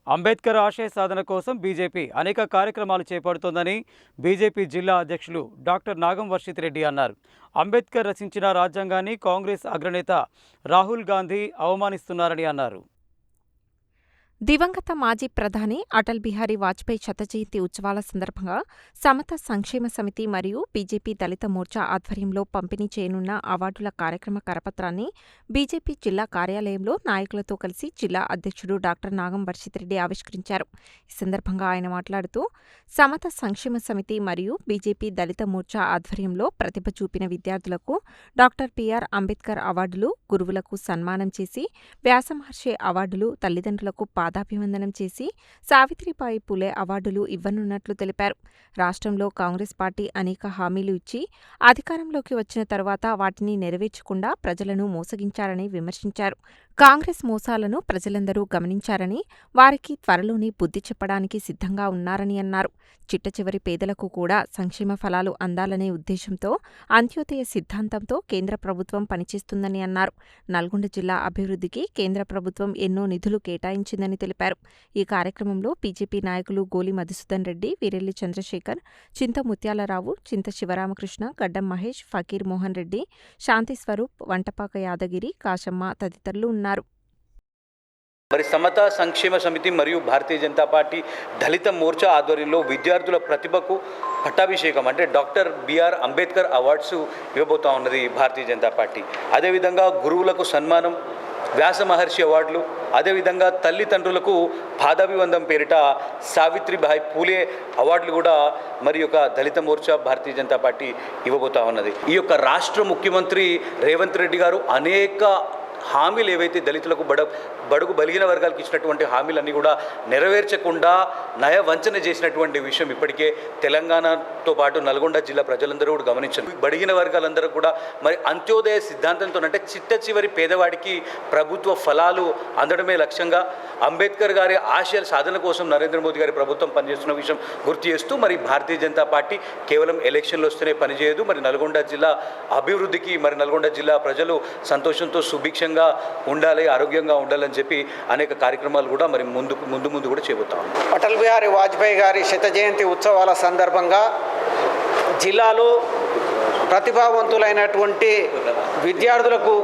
అంబేద్కర్ ఆశయ సాధన కోసం బీజేపీ అనేక కార్యక్రమాలు చేపడుతోందని బీజేపీ జిల్లా అధ్యక్షులు డాక్టర్ నాగం వర్షిత్ రెడ్డి అన్నారు. అంబేద్కర్ రచించిన రాజ్యాంగాన్ని కాంగ్రెస్ అగ్రనేత రాహుల్ గాంధీ అవమానిస్తున్నారని అన్నారు. దివంగత మాజీ ప్రధాని అటల్ బిహారీ వాజ్పేయి శత జయంతి ఉత్సవాల సందర్భంగా సమత సంక్షేమ సమితి మరియు బీజేపీ దళిత మోర్చా ఆధ్వర్యంలో పంపిణీ చేయనున్న అవార్డుల కార్యక్రమ కరపత్రాన్ని బీజేపీ జిల్లా కార్యాలయంలో నాయకులతో కలిసి జిల్లా అధ్యక్షుడు డాక్టర్ నాగం వర్షిత్ రెడ్డి ఆవిష్కరించారు. ఈ సందర్భంగా ఆయన మాట్లాడుతూ సమత సంక్షేమ సమితి మరియు బీజేపీ దళిత మోర్చా ఆధ్వర్యంలో ప్రతిభ చూపిన విద్యార్థులకు డాక్టర్ బిఆర్ అంబేద్కర్ అవార్డులు, గురువులకు సన్మానం చేసి వ్యాసమహర్షి అవార్డులు, తల్లిదండ్రులకు పాదాభివందనం చేసి సావిత్రిబాయి పూలే అవార్డులు ఇవ్వనున్నట్లు తెలిపారు. రాష్ట్రంలో కాంగ్రెస్ పార్టీ అనేక హామీలు ఇచ్చి అధికారంలోకి వచ్చిన తరువాత వాటిని నెరవేర్చకుండా ప్రజలను మోసగించారని విమర్శించారు. కాంగ్రెస్ మోసాలను ప్రజలందరూ గమనించారని, వారికి త్వరలోనే బుద్ధి చెప్పడానికి సిద్ధంగా ఉన్నారని అన్నారు. చిట్టచివరి పేదలకు కూడా సంక్షేమ ఫలాలు అందాలనే ఉద్దేశంతో అంత్యోదయ సిద్ధాంతంతో కేంద్ర ప్రభుత్వం పనిచేస్తుందని అన్నారు. నల్గొండ జిల్లా అభివృద్ధికి కేంద్ర ప్రభుత్వం ఎన్నో నిధులు కేటాయించిందని తెలిపారు. ఈ కార్యక్రమంలో బీజేపీ నాయకులు గోలి మధుసూదన్ రెడ్డి, వీరెల్లి చంద్రశేఖర్, చింత ముత్యాలరావు, చింత శివరామకృష్ణ, గడ్డం మహేష్, ఫకీర్ మోహన్ రెడ్డి, శాంతి స్వరూప్, వంటపాక యాదగిరి, కాశమ్మ తదితరులు ఉన్నారు. మరి సమత సంక్షేమ సమితి మరియు భారతీయ జనతా పార్టీ దళిత మోర్చా ఆధ్వర్యంలో విద్యార్థుల ప్రతిభకు పట్టాభిషేకం అంటే డాక్టర్ బిఆర్ అంబేద్కర్ అవార్డ్స్ ఇవ్వబోతా ఉన్నది భారతీయ జనతా పార్టీ. అదేవిధంగా గురువులకు సన్మానం, వ్యాస మహర్షి అవార్డులు, అదేవిధంగా తల్లిదండ్రులకు పాదాభివందనం పేరిట సావిత్రిబాయి పూలే అవార్డులు కూడా మరి యొక్క దళిత మోర్చా భారతీయ జనతా పార్టీ ఇవ్వబోతా ఉన్నది. ఈ యొక్క రాష్ట్ర ముఖ్యమంత్రి రేవంత్ రెడ్డి గారు అనేక హామీలు ఏవైతే దళితులకు బడుగు బలిగిన వర్గాలకు ఇచ్చినటువంటి హామీలన్నీ కూడా నెరవేర్చకుండా నయవంచన చేసినటువంటి విషయం ఇప్పటికే తెలంగాణతో పాటు నల్గొండ జిల్లా ప్రజలందరూ కూడా గమనించారు. బడిగిన వర్గాలందరూ కూడా మరి అంత్యోదయ సిద్ధాంతంతో అంటే చిట్ట చివరి పేదవాడికి ప్రభుత్వ ఫలాలు అందడమే లక్ష్యంగా అంబేద్కర్ గారి ఆశయాల సాధన కోసం నరేంద్ర మోదీ గారి ప్రభుత్వం పనిచేస్తున్న విషయం గుర్తు చేస్తూ మరి భారతీయ జనతా పార్టీ కేవలం ఎలక్షన్లు వస్తేనే పనిచేయదు. మరి నల్గొండ జిల్లా అభివృద్ధికి మరి నల్గొండ జిల్లా ప్రజలు సంతోషంతో సుభిక్షంగా ఉండాలి, ఆరోగ్యంగా ఉండాలని చెప్పి అనేక కార్యక్రమాలు కూడా మరి ముందు కూడా చేయబోతాం. అటల్ బిహారీ వాజ్పేయి గారి శత జయంతి ఉత్సవాల సందర్భంగా జిల్లాలో ప్రతిభావంతులైనటువంటి విద్యార్థులకు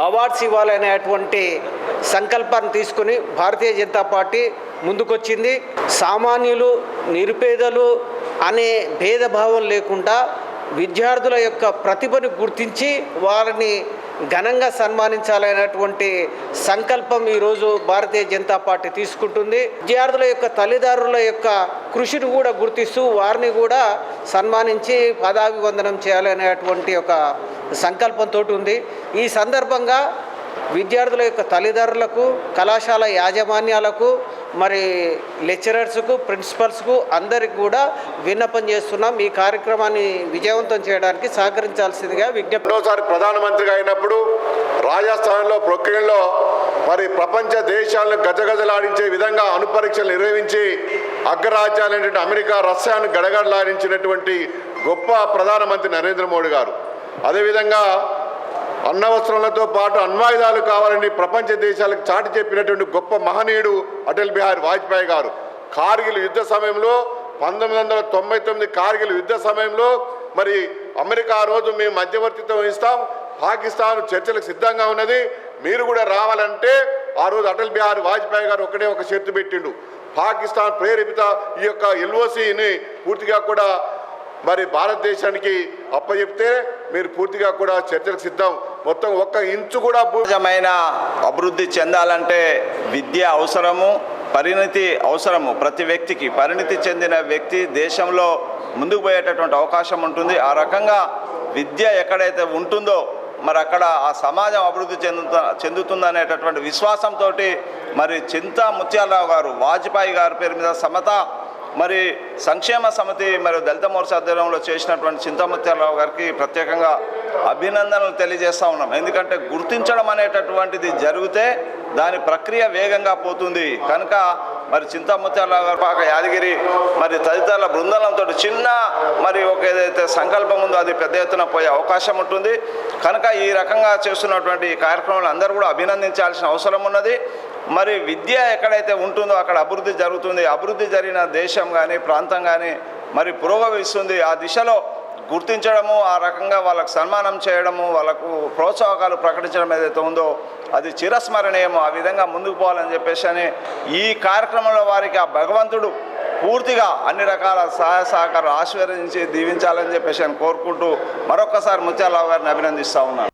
అవార్డ్స్ ఇవ్వాలనేటువంటి సంకల్పాన్ని తీసుకుని భారతీయ జనతా పార్టీ ముందుకొచ్చింది. సామాన్యులు, నిరుపేదలు అనే భేదభావం లేకుండా విద్యార్థుల యొక్క ప్రతిభను గుర్తించి వారిని ఘనంగా సన్మానించాలనేటువంటి సంకల్పం ఈరోజు భారతీయ జనతా పార్టీ తీసుకుంటుంది. విద్యార్థుల యొక్క తల్లిదండ్రుల యొక్క కృషిని కూడా గుర్తిస్తూ వారిని కూడా సన్మానించి పదాభివందనం చేయాలనేటువంటి ఒక సంకల్పంతో ఉంది. ఈ సందర్భంగా విద్యార్థుల యొక్క తల్లిదండ్రులకు, కళాశాల యాజమాన్యాలకు, మరి లెక్చరర్స్కు, ప్రిన్సిపల్స్కు అందరికి కూడా విన్నపం చేస్తున్నాం. ఈ కార్యక్రమాన్ని విజయవంతం చేయడానికి సహకరించాల్సిందిగా విజ్ఞప్తి. రెండోసారి ప్రధానమంత్రిగా అయినప్పుడు రాజస్థాన్లో ప్రొక్కిణలో మరి ప్రపంచ దేశాలను గజగజలాడించే విధంగా అణుపరీక్షలు నిర్వహించి అగ్రరాజ్యాలైనటువంటి అమెరికా, రష్యాను గడగడలాడించినటువంటి గొప్ప ప్రధానమంత్రి నరేంద్ర మోడీ గారు. అదేవిధంగా అన్నవస్త్రాలతో పాటు అణ్వాయుధాలు కావాలని ప్రపంచ దేశాలకు చాటి చెప్పినటువంటి గొప్ప మహనీయుడు అటల్ బిహారీ వాజ్పేయి గారు. కార్గిల్ యుద్ధ సమయంలో 1999 కార్గిల్ యుద్ధ సమయంలో మరి అమెరికా రోజు మేము మధ్యవర్తిత్వం వహిస్తాం, పాకిస్తాన్ చర్చలకు సిద్ధంగా ఉన్నది, మీరు కూడా రావాలంటే ఆ రోజు అటల్ బిహారీ వాజ్పేయి గారు ఒకటే ఒక షరతు పెట్టిండు. పాకిస్తాన్ ప్రేరేపిత ఈ యొక్క ఎల్ఓసిని పూర్తిగా కూడా మరి భారతదేశానికి అప్పచెప్తే మీరు పూర్తిగా కూడా చర్చలకు సిద్ధం. మొత్తం ఒక్క ఇంచు కూడా నిజమైన అభివృద్ధి చెందాలంటే విద్య అవసరము, పరిణితి అవసరము. ప్రతి వ్యక్తికి పరిణితి చెందిన వ్యక్తి దేశంలో ముందుకు పోయేటటువంటి అవకాశం ఉంటుంది. ఆ రకంగా విద్య ఎక్కడైతే ఉంటుందో మరి అక్కడ ఆ సమాజం అభివృద్ధి చెందుతుందనేటటువంటి విశ్వాసంతో మరి చింతా ముత్యాలరావు గారు వాజ్పేయి గారి పేరు మీద సమత మరి సంక్షేమ సమితి మరియు దళిత మోర్చా ఆధ్వర్యంలో చేసినటువంటి చింతాముత్యాలరావు గారికి ప్రత్యేకంగా అభినందనలు తెలియజేస్తూ ఉన్నాం. ఎందుకంటే గుర్తించడం అనేటటువంటిది జరిగితే దాని ప్రక్రియ వేగంగా పోతుంది కనుక మరి చింతాముత్యాలరావు గారు, పాక యాదగిరి మరి తదితరుల బృందాలంతో చిన్న మరి ఒక ఏదైతే సంకల్పం ఉందో అది పెద్ద ఎత్తున పోయే అవకాశం ఉంటుంది. కనుక ఈ రకంగా చేస్తున్నటువంటి కార్యక్రమాలు అందరూ కూడా అభినందించాల్సిన అవసరం ఉన్నది. మరి విద్య ఎక్కడైతే ఉంటుందో అక్కడ అభివృద్ధి జరుగుతుంది. అభివృద్ధి జరిగిన దేశం కానీ ప్రాంతం కానీ మరి పురోగమిస్తుంది. ఆ దిశలో గుర్తించడము, ఆ రకంగా వాళ్ళకు సన్మానం చేయడము, వాళ్ళకు ప్రోత్సాహకాలు ప్రకటించడం ఏదైతే ఉందో అది చిరస్మరణీయము. ఆ విధంగా ముందుకు పోవాలని చెప్పేసి అని ఈ కార్యక్రమంలో వారికి ఆ భగవంతుడు పూర్తిగా అన్ని రకాల సహాయ సహకారాలు ఆశీర్వదించి దీవించాలని చెప్పేసి అని కోరుకుంటూ మరొక్కసారి ముత్యాలరావు గారిని అభినందిస్తూ ఉన్నాను.